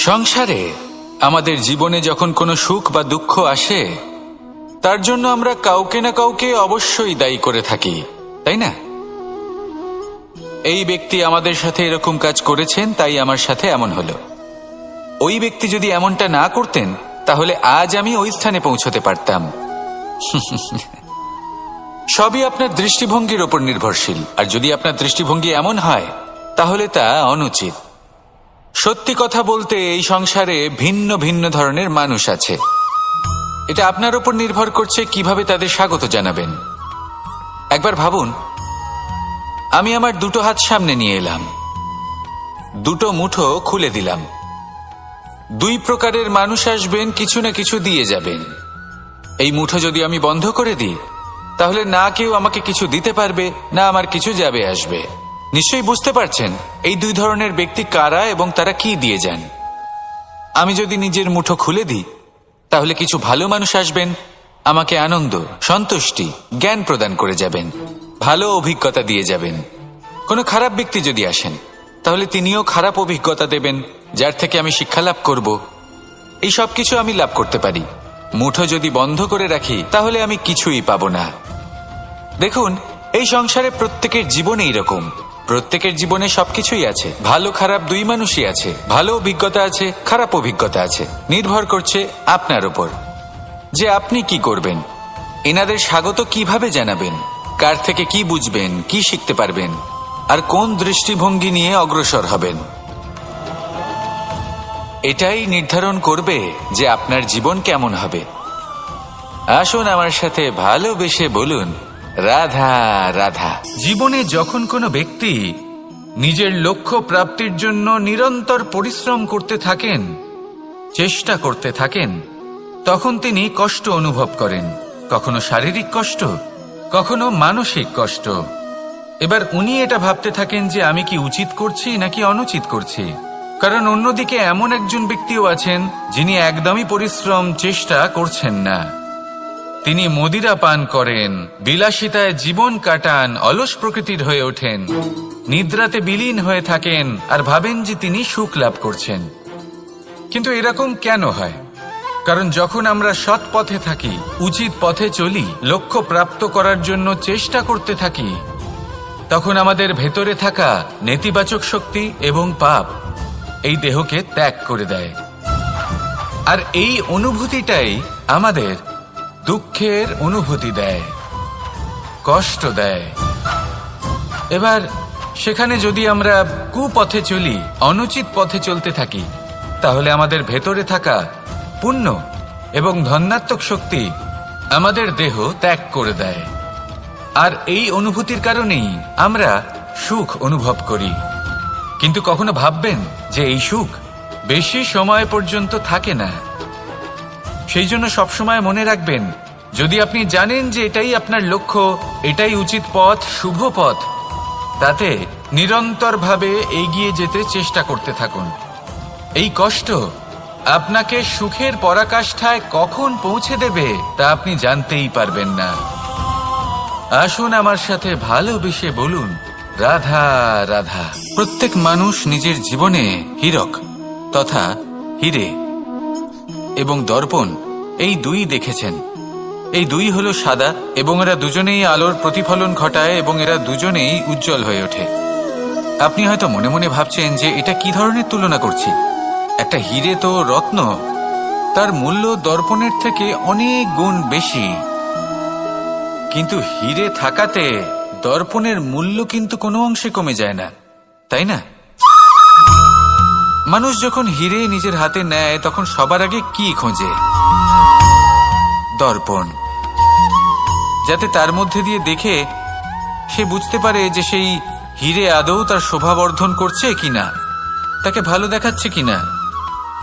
সংসারে আমাদের জীবনে যখন কোনো সুখ বা দুঃখ আসে, তার জন্য আমরা কাউকে না কাউকে অবশ্যই দায়ী করে থাকি, তাই না? এই ব্যক্তি আমাদের সাথে এরকম কাজ করেছেন, তাই আমার সাথে এমন হলো। ওই ব্যক্তি যদি এমনটা না করতেন, তাহলে আজ আমি ওই স্থানে পৌঁছতে পারতাম। সবই আপনার দৃষ্টিভঙ্গির ওপর নির্ভরশীল, আর যদি আপনার দৃষ্টিভঙ্গি এমন হয়, তাহলে তা অনুচিত। সত্যি কথা বলতে, এই সংসারে ভিন্ন ভিন্ন ধরনের মানুষ আছে। এটা আপনার উপর নির্ভর করছে কিভাবে তাদের স্বাগত জানাবেন। একবার ভাবুন, আমি আমার দুটো হাত সামনে নিয়ে এলাম, দুটো মুঠো খুলে দিলাম। দুই প্রকারের মানুষ আসবেন, কিছু না কিছু দিয়ে যাবেন। এই মুঠো যদি আমি বন্ধ করে দিই, তাহলে না কেউ আমাকে কিছু দিতে পারবে, না আমার কিছু যাবে আসবে। নিশ্চয়ই বুঝতে পারছেন এই দুই ধরনের ব্যক্তি কারা এবং তারা কি দিয়ে যান। আমি যদি নিজের মুঠো খুলে দিই, তাহলে কিছু ভালো মানুষ আসবেন, আমাকে আনন্দ, সন্তুষ্টি, জ্ঞান প্রদান করে যাবেন, ভালো অভিজ্ঞতা দিয়ে যাবেন। কোনো খারাপ ব্যক্তি যদি আসেন, তাহলে তিনিও খারাপ অভিজ্ঞতা দেবেন, যার থেকে আমি শিক্ষা লাভ করব। এই সব কিছু আমি লাভ করতে পারি। মুঠো যদি বন্ধ করে রাখি, তাহলে আমি কিছুই পাবো না। দেখুন, এই সংসারে প্রত্যেকের জীবনে এইরকম। প্রত্যেকের জীবনে সবকিছুই আছে, ভালো খারাপ দুই মানুষই আছে। ভালো অভিজ্ঞতা আছে, খারাপ অভিজ্ঞতা আছে। নির্ভর করছে আপনার উপর যে আপনি কি করবেন, এনাদের স্বাগত কিভাবে জানাবেন, কার থেকে কি বুঝবেন, কি শিখতে পারবেন, আর কোন দৃষ্টিভঙ্গি নিয়ে অগ্রসর হবেন। এটাই নির্ধারণ করবে যে আপনার জীবন কেমন হবে। আসুন আমার সাথে ভালোবেসে বলুন, রাধা রাধা। জীবনে যখন কোনো ব্যক্তি নিজের লক্ষ্য প্রাপ্তির জন্য নিরন্তর পরিশ্রম করতে থাকেন, চেষ্টা করতে থাকেন, তখন তিনি কষ্ট অনুভব করেন। কখনো শারীরিক কষ্ট, কখনো মানসিক কষ্ট। এবার উনি এটা ভাবতে থাকেন যে আমি কি উচিত করছি নাকি অনুচিত করছি। কারণ অন্যদিকে এমন একজন ব্যক্তিও আছেন যিনি একদমই পরিশ্রম, চেষ্টা করছেন না। তিনি মদিরা পান করেন, বিলাসিতায় জীবন কাটান, অলস প্রকৃতির হয়ে ওঠেন, নিদ্রাতে বিলীন হয়ে থাকেন আর ভাবেন যে তিনি সুখ লাভ করছেন। কিন্তু এরকম কেন হয়? কারণ যখন আমরা সৎ পথে থাকি, উচিত পথে চলি, লক্ষ্য প্রাপ্ত করার জন্য চেষ্টা করতে থাকি, তখন আমাদের ভেতরে থাকা নেতিবাচক শক্তি এবং পাপ এই দেহকে ত্যাগ করে দেয়। আর এই অনুভূতিটাই আমাদের দুঃখের অনুভূতি দেয়, কষ্ট দেয়। এবার সেখানে যদি আমরা কুপথে চলি, অনুচিত পথে চলতে থাকি, তাহলে আমাদের ভেতরে থাকা পুণ্য এবং ধনাত্মক শক্তি আমাদের দেহ ত্যাগ করে দেয়। আর এই অনুভূতির কারণেই আমরা সুখ অনুভব করি। কিন্তু কখনো ভাববেন যে এই সুখ বেশি সময় পর্যন্ত থাকে না। সেই জন্য সবসময় মনে রাখবেন, যদি আপনি জানেন যে এটাই আপনার লক্ষ্য, এটাই উচিত পথ, শুভ পথ, তাতে নিরন্তরভাবে এগিয়ে যেতে চেষ্টা করতে থাকুন। এই কষ্ট আপনাকে সুখের পরাকাষ্ঠায় কখন পৌঁছে দেবে তা আপনি জানতেই পারবেন না। আসুন আমার সাথে ভালোবেসে বলুন, রাধা রাধা। প্রত্যেক মানুষ নিজের জীবনে হীরক তথা হীরে এবং দর্পণ এই দুই দেখেছেন। এই দুই হলো সাদা এবং এরা দুজনেই আলোর প্রতিফলন ঘটায় এবং এরা দুজনেই উজ্জ্বল হয়ে ওঠে। আপনি হয়তো মনে মনে ভাবছেন যে এটা কি ধরনের তুলনা করছি। একটা হীরে তো রত্ন, তার মূল্য দর্পণের থেকে অনেক গুণ বেশি। কিন্তু হীরে থাকাতে দর্পণের মূল্য কিন্তু কোনো অংশে কমে যায় না, তাই না? মানুষ যখন হীরে নিজের হাতে নেয়, তখন সবার আগে কি খোঁজে? দর্পণ, যাতে তার মধ্যে দিয়ে দেখে সে বুঝতে পারে যে সেই হীরে আদৌ তার শোভাবর্ধন করছে কিনা, তাকে ভালো দেখাচ্ছে কিনা,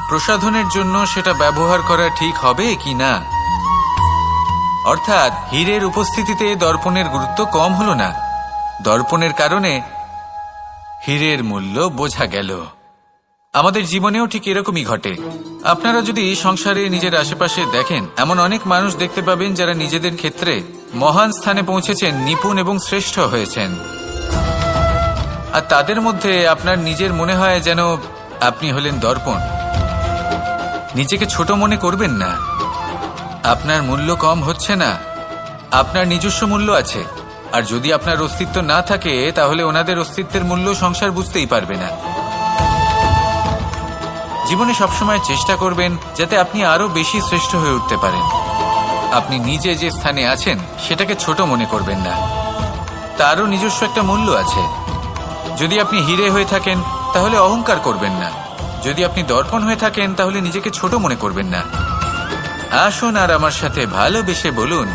প্রসাধনের জন্য সেটা ব্যবহার করা ঠিক হবে কিনা। অর্থাৎ হীরের উপস্থিতিতে দর্পণের গুরুত্ব কম হলো না। দর্পণের কারণে হীরের মূল্য বোঝা গেল। আমাদের জীবনেও ঠিক এরকমই ঘটে। আপনারা যদি সংসারে নিজের আশেপাশে দেখেন, এমন অনেক মানুষ দেখতে পাবেন যারা নিজেদের ক্ষেত্রে মহান স্থানে পৌঁছেছেন, নিপুণ এবং শ্রেষ্ঠ হয়েছেন। আর তাদের মধ্যে আপনার নিজের মনে হয় যেন আপনি হলেন দর্পণ। নিজেকে ছোট মনে করবেন না। আপনার মূল্য কম হচ্ছে না, আপনার নিজস্ব মূল্য আছে। আর যদি আপনার অস্তিত্ব না থাকে তাহলে ওনাদের অস্তিত্বের মূল্য সংসার বুঝতেই পারবে না। জীবনে সবসময় চেষ্টা করবেন যাতে আপনি আরো বেশি শ্রেষ্ঠ হয়ে উঠতে পারেন। আপনি নিজে যে স্থানে আছেন সেটাকে ছোট মনে করবেন না, তারও নিজস্ব একটা মূল্য আছে। যদি আপনি হিরে হয়ে থাকেন তাহলে অহংকার করবেন না, যদি আপনি দর্পণ হয়ে থাকেন তাহলে নিজেকে ছোট মনে করবেন না। আসুন আর আমার সাথে ভালোবেসে বলুন,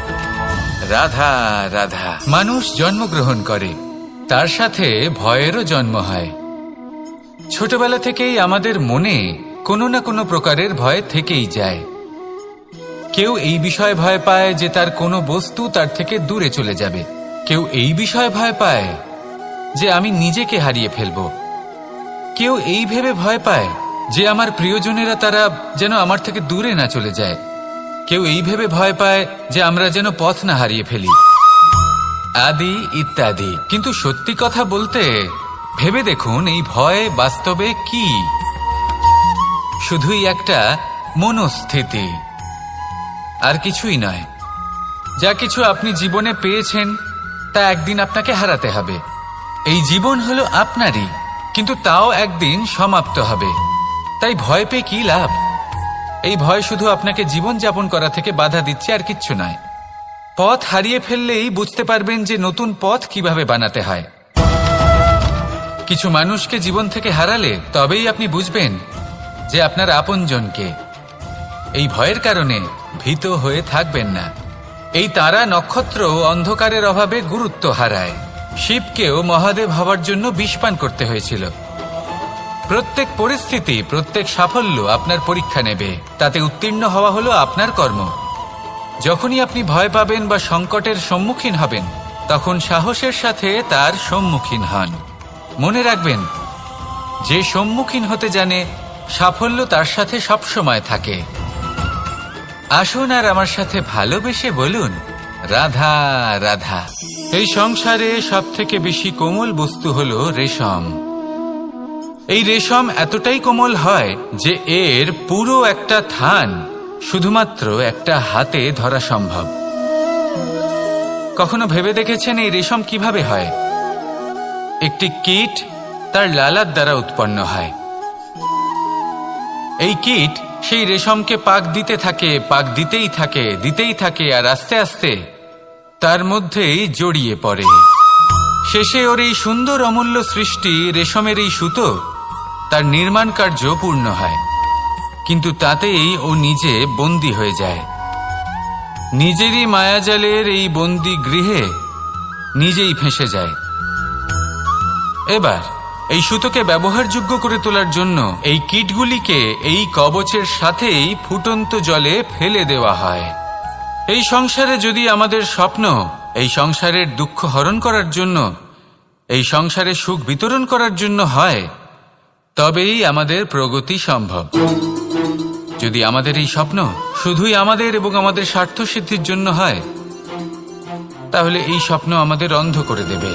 রাধা রাধা। মানুষ জন্মগ্রহণ করে, তার সাথে ভয়েরও জন্ম হয়। ছোটবেলা থেকেই আমাদের মনে কোনো না কোনো প্রকারের ভয় থেকেই যায়। কেউ এই বিষয়ে ভয় পায় যে তার কোনো বস্তু তার থেকে দূরে চলে যাবে, কেউ এই বিষয়ে ভয় পায় যে আমি নিজেকে হারিয়ে ফেলব, কেউ এই ভেবে ভয় পায় যে আমার প্রিয়জনেরা তারা যেন আমার থেকে দূরে না চলে যায়, কেউ এই ভেবে ভয় পায় যে আমরা যেন পথ না হারিয়ে ফেলি, আদি ইত্যাদি। কিন্তু সত্যি কথা বলতে ভেবে দেখুন, এই ভয় বাস্তবে কি? শুধুই একটা মনস্থিতি, আর কিছুই নয়। যা কিছু আপনি জীবনে পেয়েছেন তা একদিন আপনাকে হারাতে হবে। এই জীবন হলো আপনারই, কিন্তু তাও একদিন সমাপ্ত হবে। তাই ভয় পেয়ে কি লাভ? এই ভয় শুধু আপনাকে জীবন যাপন করা থেকে বাধা দিচ্ছে, আর কিচ্ছু নয়। পথ হারিয়ে ফেললেই বুঝতে পারবেন যে নতুন পথ কিভাবে বানাতে হয়। কিছু মানুষকে জীবন থেকে হারালে তবেই আপনি বুঝবেন যে আপনার আপনজনকে। এই ভয়ের কারণে ভীত হয়ে থাকবেন না। এই তারা নক্ষত্র অন্ধকারের অভাবে গুরুত্ব হারায়। শিবকেও মহাদেব হওয়ার জন্য বিষপান করতে হয়েছিল। প্রত্যেক পরিস্থিতি, প্রত্যেক সাফল্য আপনার পরীক্ষা নেবে, তাতে উত্তীর্ণ হওয়া হলো আপনার কর্ম। যখনই আপনি ভয় পাবেন বা সংকটের সম্মুখীন হবেন, তখন সাহসের সাথে তার সম্মুখীন হন। মনে রাখবেন, যে সম্মুখীন হতে জানে সাফল্য তার সাথে সবসময় থাকে। আসুন আর আমার সাথে ভালোবেসে বলুন, রাধা রাধা। এই সংসারে সব থেকে বেশি কোমল বস্তু হলো রেশম। এই রেশম এতটাই কোমল হয় যে এর পুরো একটা থান শুধুমাত্র একটা হাতে ধরা সম্ভব। কখনো ভেবে দেখেছেন এই রেশম কিভাবে হয়? একটি কীট তার লালার দ্বারা উৎপন্ন হয়। এই কীট সেই রেশমকে পাক দিতে থাকে, পাক দিতেই থাকে, আর আস্তে আস্তে তার মধ্যেই জড়িয়ে পড়ে। শেষে ওর এই সুন্দর অমূল্য সৃষ্টি রেশমের এই সুতো, তার নির্মাণ কার্য পূর্ণ হয়। কিন্তু তাতেই ও নিজে বন্দী হয়ে যায়। নিজেরই মায়াজালের এই বন্দী গৃহে নিজেই ফেঁসে যায়। এবার এই সুতোকে ব্যবহারযোগ্য করে তোলার জন্য এই কীটগুলিকে এই কবচের সাথেই ফুটন্ত জলে ফেলে দেওয়া হয়। এই সংসারে যদি আমাদের স্বপ্ন এই সংসারের দুঃখ হরণ করার জন্য, এই সংসারে সুখ বিতরণ করার জন্য হয়, তবেই আমাদের প্রগতি সম্ভব। যদি আমাদের এই স্বপ্ন শুধুই আমাদের এবং আমাদের স্বার্থ সিদ্ধির জন্য হয়, তাহলে এই স্বপ্ন আমাদের অন্ধ করে দেবে,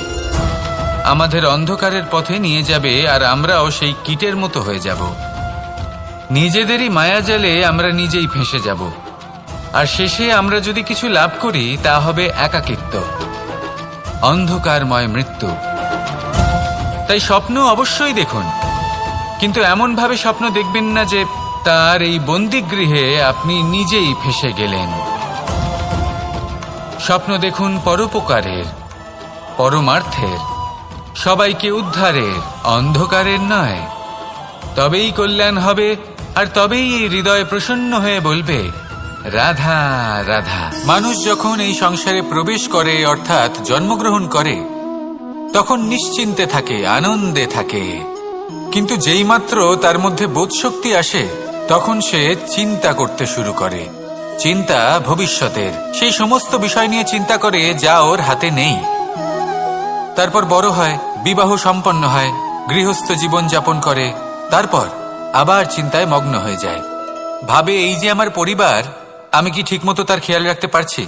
আমাদের অন্ধকারের পথে নিয়ে যাবে, আর আমরাও সেই কীটের মতো হয়ে যাব। নিজেদেরই মায়াজালে আমরা নিজেই ফেঁসে যাব, আর শেষে আমরা যদি কিছু লাভ করি তা হবে একাকিত্ব, অন্ধকারময় মৃত্যু। তাই স্বপ্ন অবশ্যই দেখুন, কিন্তু এমন ভাবে স্বপ্ন দেখবেন না যে তার এই বন্দিগৃহে আপনি নিজেই ফেঁসে গেলেন। স্বপ্ন দেখুন পরোপকারের, পরমার্থের, সবাইকে উদ্ধারের, অন্ধকারের নয়। তবেই কল্যাণ হবে, আর তবেই এই হৃদয় প্রসন্ন হয়ে বলবে, রাধা রাধা। মানুষ যখন এই সংসারে প্রবেশ করে, অর্থাৎ জন্মগ্রহণ করে, তখন নিশ্চিন্তে থাকে, আনন্দে থাকে। কিন্তু যেইমাত্র তার মধ্যে বোধশক্তি আসে, তখন সে চিন্তা করতে শুরু করে। চিন্তা ভবিষ্যতের, সেই সমস্ত বিষয় নিয়ে চিন্তা করে যা ওর হাতে নেই। তারপর বড় হয়, বিবাহ সম্পন্ন হয়, গৃহস্থ জীবন যাপন করে, তারপর আবার চিন্তায় মগ্ন হয়ে যায়। ভাবে, এই যে আমার পরিবার, আমি কি ঠিকমতো তার খেয়াল রাখতে পারছি?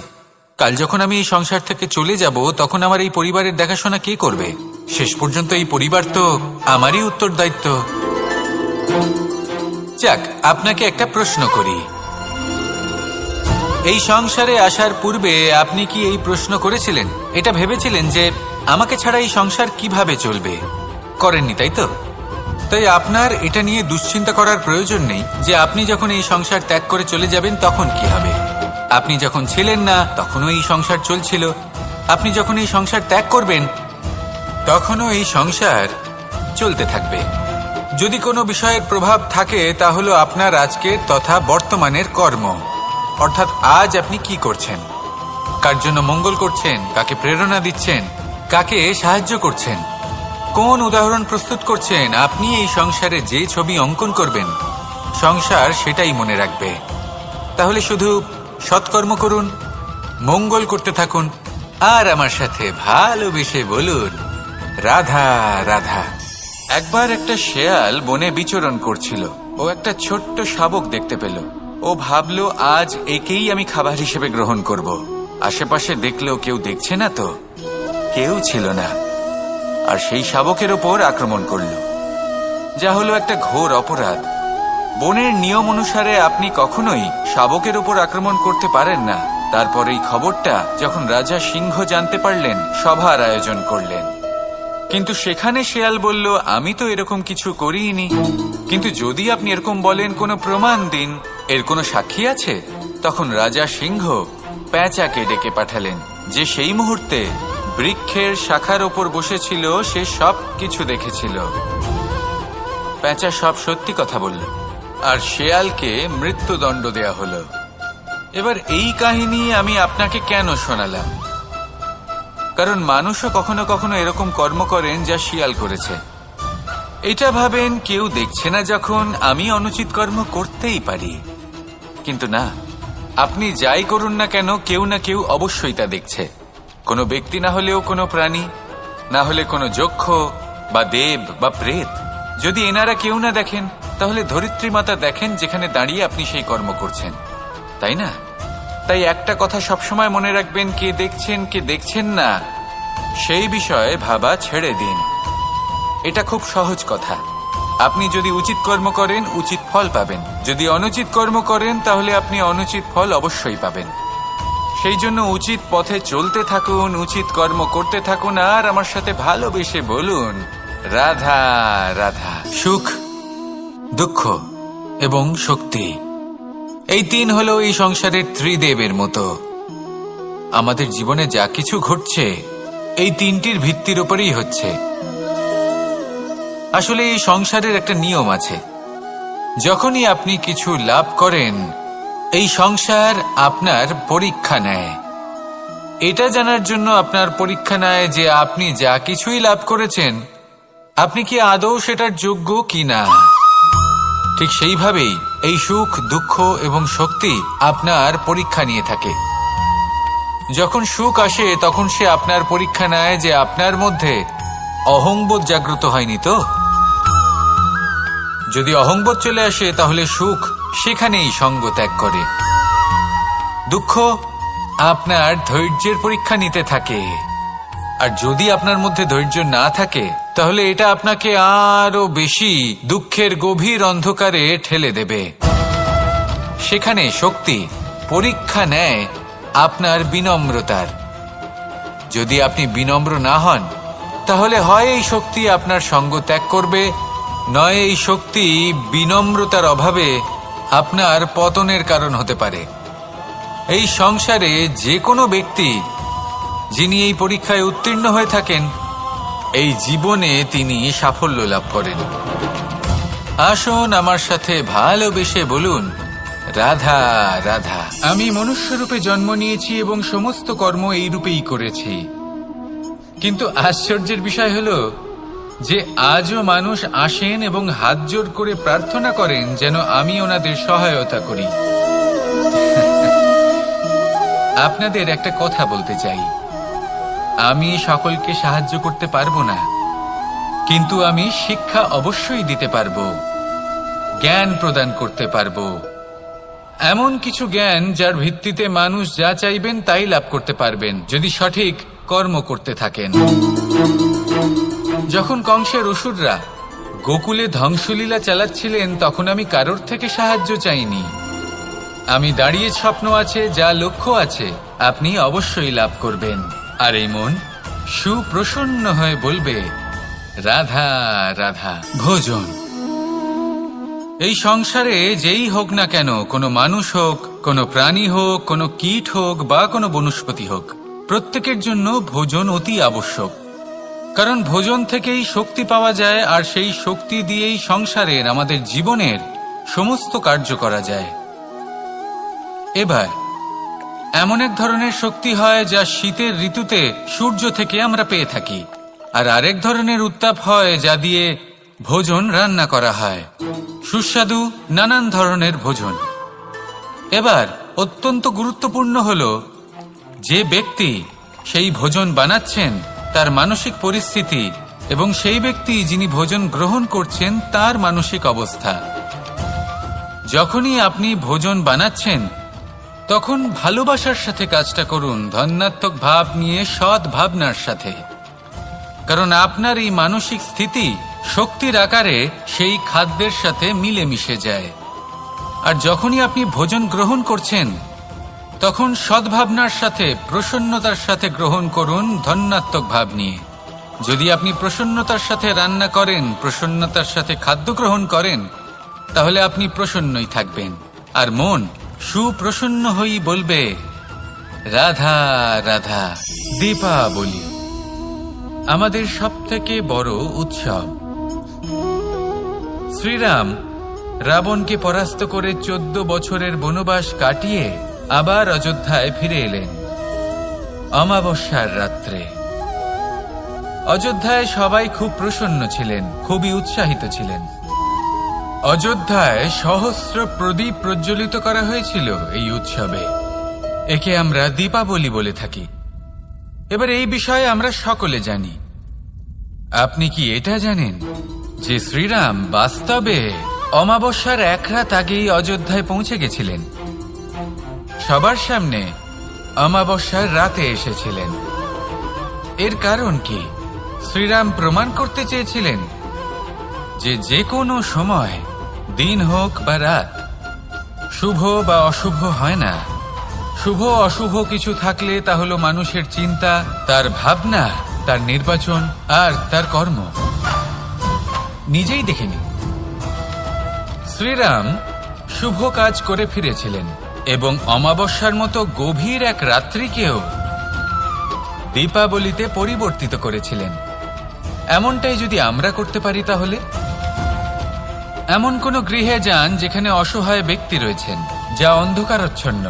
কাল যখন আমি এই সংসার থেকে চলে যাব, তখন আমার এই পরিবারের দেখাশোনা কে করবে? শেষ পর্যন্ত এই পরিবার তো আমারই উত্তরদায়িত্ব। যাক, আপনাকে একটা প্রশ্ন করি। এই সংসারে আসার পূর্বে আপনি কি এই প্রশ্ন করেছিলেন, এটা ভেবেছিলেন যে আমাকে ছাড়া এই সংসার কিভাবে চলবে? করেননি, তাই তো? তাই আপনার এটা নিয়ে দুশ্চিন্তা করার প্রয়োজন নেই যে আপনি যখন এই সংসার ত্যাগ করে চলে যাবেন তখন কি হবে। আপনি যখন ছিলেন না তখনও এই সংসার চলছিল, আপনি যখন এই সংসার ত্যাগ করবেন তখনও এই সংসার চলতে থাকবে। যদি কোনো বিষয়ের প্রভাব থাকে তা হলো আপনার আজকের তথা বর্তমানের কর্ম, অর্থাৎ আজ আপনি কি করছেন, কার জন্য মঙ্গল করছেন, কাকে প্রেরণা দিচ্ছেন, কাকে সাহায্য করছেন, কোন উদাহরণ প্রস্তুত করছেন। আপনি এই সংসারে যে ছবি অঙ্কন করবেন সংসার সেটাই মনে রাখবে। তাহলে শুধু সৎকর্ম করুন, মঙ্গল করতে থাকুন, আর আমার সাথে ভালোবেসে বলুন রাধা রাধা। একবার একটা শেয়াল বনে বিচরণ করছিল। ও একটা ছোট্ট শাবক দেখতে পেল। ও ভাবলো আজ একেই আমি খাবার হিসেবে গ্রহণ করব। আশেপাশে দেখলো কেউ দেখছে না, তো কেউ ছিল না, আর সেই শাবকের ওপর আক্রমণ করল, যা হলো একটা ঘোর অপরাধ। বনের নিয়ম অনুসারে আপনি কখনোই শাবকের ওপর আক্রমণ করতে পারেন না। তারপর এই খবরটা যখন রাজা সিংহ জানতে পারলেন, সভার আয়োজন করলেন। কিন্তু সেখানে শেয়াল বলল, আমি তো এরকম কিছু করিনি। কিন্তু যদি আপনি এরকম বলেন, কোনো প্রমাণ দিন, এর কোনো সাক্ষী আছে? তখন রাজা সিংহ পেঁচাকে ডেকে পাঠালেন, যে সেই মুহূর্তে বৃক্ষের শাখার ওপর বসেছিল, সে সব কিছু দেখেছিল। পেঁচা সব সত্যি কথা বলল, আর শেয়ালকে মৃত্যুদণ্ড দেয়া হলো। এবার এই কাহিনী আমি আপনাকে কেন শোনালাম? কারণ মানুষও কখনো কখনো এরকম কর্ম করেন যা শিয়াল করেছে। এটা ভাবেন কেউ দেখছে না, যখন আমি অনুচিত কর্ম করতেই পারি। কিন্তু না, আপনি যাই করুন না কেন, কেউ না কেউ অবশ্যই তা দেখছে। কোনো ব্যক্তি না হলেও কোনো প্রাণী, না হলে কোনো যক্ষ বা দেব বা প্রেত। যদি এনারা কেউ না দেখেন, তাহলে ধরিত্রী মাতা দেখেন, যেখানে দাঁড়িয়ে আপনি সেই কর্ম করছেন, তাই না? তাই একটা কথা সবসময় মনে রাখবেন, কে দেখছেন কে দেখছেন না সেই বিষয়ে ভাবা ছেড়ে দিন। এটা খুব সহজ কথা। আপনি যদি উচিত কর্ম করেন, উচিত ফল পাবেন। যদি অনুচিত কর্ম করেন, তাহলে আপনি অনুচিত ফল অবশ্যই পাবেন। সেই জন্য উচিত পথে চলতে থাকুন, উচিত কর্ম করতে থাকুন, আর আমার সাথে ভালোবেসে বলুন রাধা রাধা। সুখ, দুঃখ এবং শক্তি, এই তিন হলো এই সংসারের ত্রিদেবের মতো। আমাদের জীবনে যা কিছু ঘটছে এই তিনটির ভিত্তির উপরেই হচ্ছে। আসলে এই সংসারের একটা নিয়ম আছে, যখনই আপনি কিছু লাভ করেন, এই সংসার আপনার পরীক্ষা নেয়। এটা জানার জন্য আপনার পরীক্ষা নেয় যে আপনি যা কিছুই লাভ করেছেন, আপনি কি আদৌ সেটার যোগ্য কি না। ঠিক সেইভাবেই এই সুখ, দুঃখ এবং শক্তি আপনার পরীক্ষা নিয়ে থাকে। যখন সুখ আসে, তখন সে আপনার পরীক্ষা নেয় যে আপনার মধ্যে অহংবোধ জাগ্রত হয়নি তো। যদি অহংবোধ চলে আসে, তাহলে সুখ সেখানেই সঙ্গ ত্যাগ করে। দুঃখ আপনার ধৈর্যের পরীক্ষা নিতে থাকে, আর যদি আপনার মধ্যে ধৈর্য না থাকে, তাহলে এটা আপনাকে আরো বেশি দুঃখের গভীর অন্ধকারে ঠেলে দেবে। সেখানে শক্তি পরীক্ষা নেয় আপনার বিনম্রতার। যদি আপনি বিনম্র না হন, তাহলে হয় এই শক্তি আপনার সঙ্গ ত্যাগ করবে, নয় এই শক্তি বিনম্রতার অভাবে আপনার পতনের কারণ হতে পারে। এই সংসারে যে কোনো ব্যক্তি যিনি এই পরীক্ষায় উত্তীর্ণ হয়ে থাকেন, এই জীবনে তিনি সাফল্য লাভ করেন। আসুন আমার সাথে ভালোবেসে বলুন রাধা রাধা। আমি মনুষ্যরূপে জন্ম নিয়েছি এবং সমস্ত কর্ম এই রূপেই করেছি। কিন্তু আশ্চর্যের বিষয় হলো যে আজও মানুষ আসেন এবং হাত জোড় করে প্রার্থনা করেন যেন আমি ওনাদের সহায়তা করি। আপনাদের একটা কথা বলতে চাই, আমি সকলকে সাহায্য করতে পারবো না, কিন্তু আমি শিক্ষা অবশ্যই দিতে পারবো, জ্ঞান প্রদান করতে পারবো। এমন কিছু জ্ঞান যার ভিত্তিতে মানুষ যা চাইবেন তাই লাভ করতে পারবেন, যদি সঠিক কর্ম করতে থাকেন। যখন কংসের অসুররা গোকুলে ধ্বংসলীলা চালাচ্ছিলেন তখন আমি কারোর থেকে সাহায্য চাইনি। আমি দাঁড়িয়ে স্বপ্ন আছে, যা লক্ষ্য আছে, আপনি অবশ্যই লাভ করবেন। আর এই মন সুপ্রসন্ন হয়ে বলবে, রাধা রাধা। ভোজন এই সংসারে যেই হোক না কেন, কোনো মানুষ হোক, কোনো প্রাণী হোক, কোনো কীট হোক বা কোনো বনস্পতি হোক, প্রত্যেকের জন্য ভোজন অতি আবশ্যক। কারণ ভোজন থেকেই শক্তি পাওয়া যায়, আর সেই শক্তি দিয়েই সংসারের, আমাদের জীবনের সমস্ত কার্য করা যায়। এবার এমন এক ধরনের শক্তি হয় যা শীতের ঋতুতে সূর্য থেকে আমরা পেয়ে থাকি, আর আরেক ধরনের উত্তাপ হয় যা দিয়ে ভোজন রান্না করা হয়, সুস্বাদু নানান ধরনের ভোজন। এবার অত্যন্ত গুরুত্বপূর্ণ হল যে ব্যক্তি সেই ভোজন বানাচ্ছেন তার মানসিক পরিস্থিতি এবং সেই ব্যক্তি যিনি ভোজন গ্রহণ করছেন তার মানসিক অবস্থা। যখনই আপনি ভোজন বানাচ্ছেন তখন ভালোবাসার সাথে কাজটা করুন, ধন্যাত্মক ভাব নিয়ে, সৎ ভাবনার সাথে। কারণ আপনার এই মানসিক স্থিতি শক্তির আকারে সেই খাদ্যের সাথে মিলেমিশে যায়। আর যখনই আপনি ভোজন গ্রহণ করছেন তখন সদ্ভাবনার সাথে, প্রসন্নতার সাথে গ্রহণ করুন, ধন্যাত্মক ভাব নিয়ে। যদি আপনি প্রসন্নতার সাথে রান্না করেন, প্রসন্নতার সাথে খাদ্য গ্রহণ করেন, তাহলে আপনি প্রসন্নই থাকবেন। আর মন সুপ্রসন্ন হয়েই বলবে, রাধা রাধা। দীপাবলি আমাদের সবথেকে বড় উৎসব। শ্রীরাম রাবণকে পরাস্ত করে 14 বছরের বনবাস কাটিয়ে আবার অযোধ্যায় ফিরে এলেন অমাবস্যার রাত্রে। অযোধ্যায় সবাই খুব প্রসন্ন ছিলেন, খুবই উৎসাহিত ছিলেন। অযোধ্যায় সহস্র প্রদীপ প্রজ্বলিত করা হয়েছিল এই উৎসবে। একে আমরা দীপাবলি বলে থাকি। এবার এই বিষয়ে আমরা সকলে জানি। আপনি কি এটা জানেন যে শ্রীরাম বাস্তবে অমাবস্যার এক রাত আগেই অযোধ্যায় পৌঁছে গেছিলেন? সবার সামনে অমাবস্যার রাতে এসেছিলেন। এর কারণ কি? শ্রীরাম প্রমাণ করতে চেয়েছিলেন যে যে কোনো সময়, দিন হোক বা রাত, শুভ বা অশুভ হয় না। শুভ অশুভ কিছু থাকলে তা হলো মানুষের চিন্তা, তার ভাবনা, তার নির্বাচন আর তার কর্ম। নিজেই দেখে নিন, শ্রীরাম শুভ কাজ করে ফিরেছিলেন এবং অমাবস্যার মতো গভীর এক রাত্রিকেও দীপাবলিতে পরিবর্তিত করেছিলেন। এমনটাই যদি আমরা করতে পারি, তাহলে এমন কোন গৃহে যান যেখানে অসহায় ব্যক্তি রয়েছেন, যা অন্ধকারাচ্ছন্ন,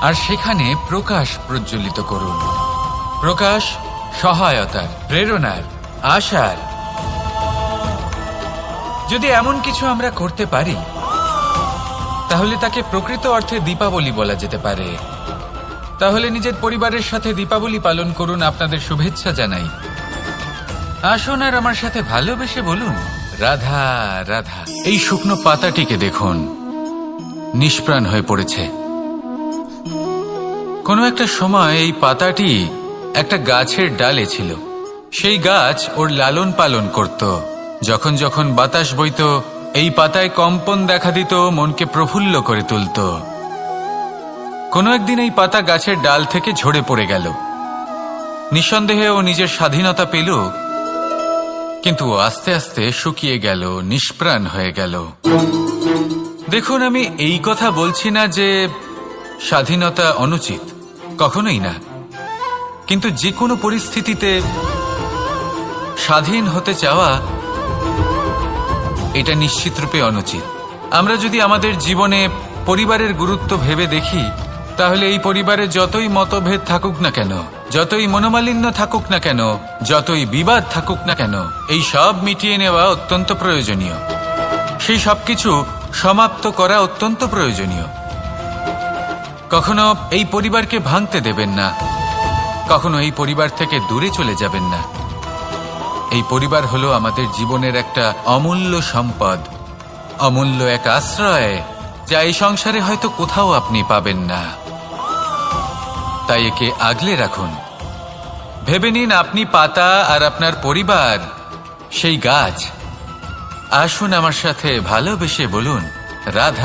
আর সেখানে প্রকাশ প্রজ্বলিত করুন। প্রকাশ সহায়তার, প্রেরণার, আশার। যদি এমন কিছু আমরা করতে পারি তাহলে তাকে প্রকৃত অর্থে দীপাবলি বলা যেতে পারে। তাহলে নিজের পরিবারের সাথে দীপাবলি পালন করুন। আপনাদের শুভেচ্ছা জানাই। আসুন আর আমার সাথে ভালোবেসে বলুন, রাধা রাধা। এই শুকনো পাতাটিকে দেখুন, নিষ্প্রাণ হয়ে পড়েছে। কোনো একটা সময় এই পাতাটি একটা গাছের ডালে ছিল। সেই গাছ ওর লালন পালন করত। যখন যখন বাতাস বইত, এই পাতায় কম্পন দেখা দিত, মনকে প্রফুল্ল করে তুলত। কোনো একদিন এই পাতা গাছের ডাল থেকে ঝরে পড়ে গেল। নিঃসন্দেহে ও নিজের স্বাধীনতা পেল, কিন্তু আস্তে আস্তে শুকিয়ে গেল, নিষ্প্রাণ হয়ে গেল। দেখুন, আমি এই কথা বলছি না যে স্বাধীনতা অনুচিত, কখনোই না। কিন্তু যে কোনো পরিস্থিতিতে স্বাধীন হতে চাওয়া এটা নিশ্চিতরূপে অনুচিত। আমরা যদি আমাদের জীবনে পরিবারের গুরুত্ব ভেবে দেখি, তাহলে এই পরিবারে যতই মতভেদ থাকুক না কেন, যতই মনোমালিন্য থাকুক না কেন, যতই বিবাদ থাকুক না কেন, এই সব মিটিয়ে নেওয়া অত্যন্ত প্রয়োজনীয়। সেই সবকিছু সমাপ্ত করা অত্যন্ত প্রয়োজনীয়। কখনো এই পরিবারকে ভাঙতে দেবেন না, কখনো এই পরিবার থেকে দূরে চলে যাবেন না। এই পরিবার হলো আমাদের জীবনের একটা অমূল্য সম্পদ, অমূল্য এক আশ্রয়, যা এই সংসারে হয়তো কোথাও আপনি পাবেন না। তাই একে আগলে রাখুন। ভেবে নিন, আপনি পাতা আর আপনার পরিবার সেই গাছ। আসুন আমার সাথে ভালোবেসে বলুন রাধা।